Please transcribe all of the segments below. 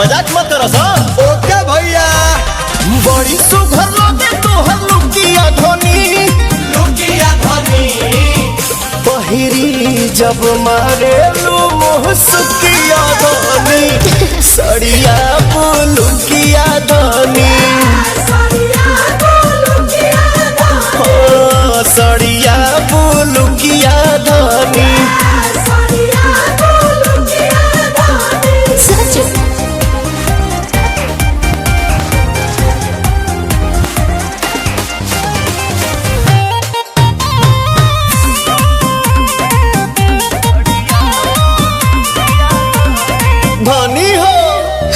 मजाक मत करो सा। ओके भैया। बड़ी सुघर लगे तोहर लुकिया धोनी, लुकिया धनी पहिरी जब मारे लू मुहसुकिया धोनी, सड़िया पुलुकिया धोनी, सड़िया पुलुकिया धोनी। धनी हो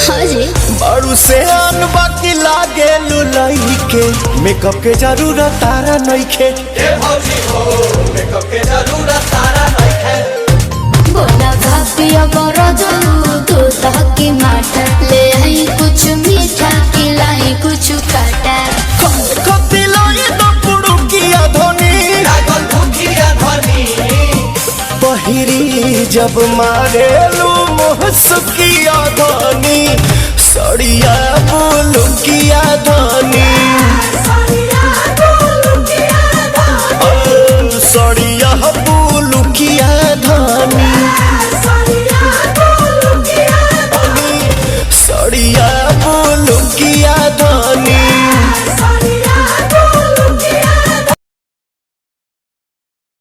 हाँ जी। बड़ू से आन बाकी लागे लुलई के, मेकअप के जरूरत तारा नइखे। ए भौजी हो मेकअप के जरूरत तारा नइखे। बोला भापिया बड़ा तू ताकि माटा ले आई कुछ मीठा खिलाई कुछ काटा। कति लाई तो पुड़ुकिया धोनी, लागल भूखिया धनी पहिरी जब मारे लू मुहसुकिया धोनी, सड़िया पुलुकिया धोनी, सड़ी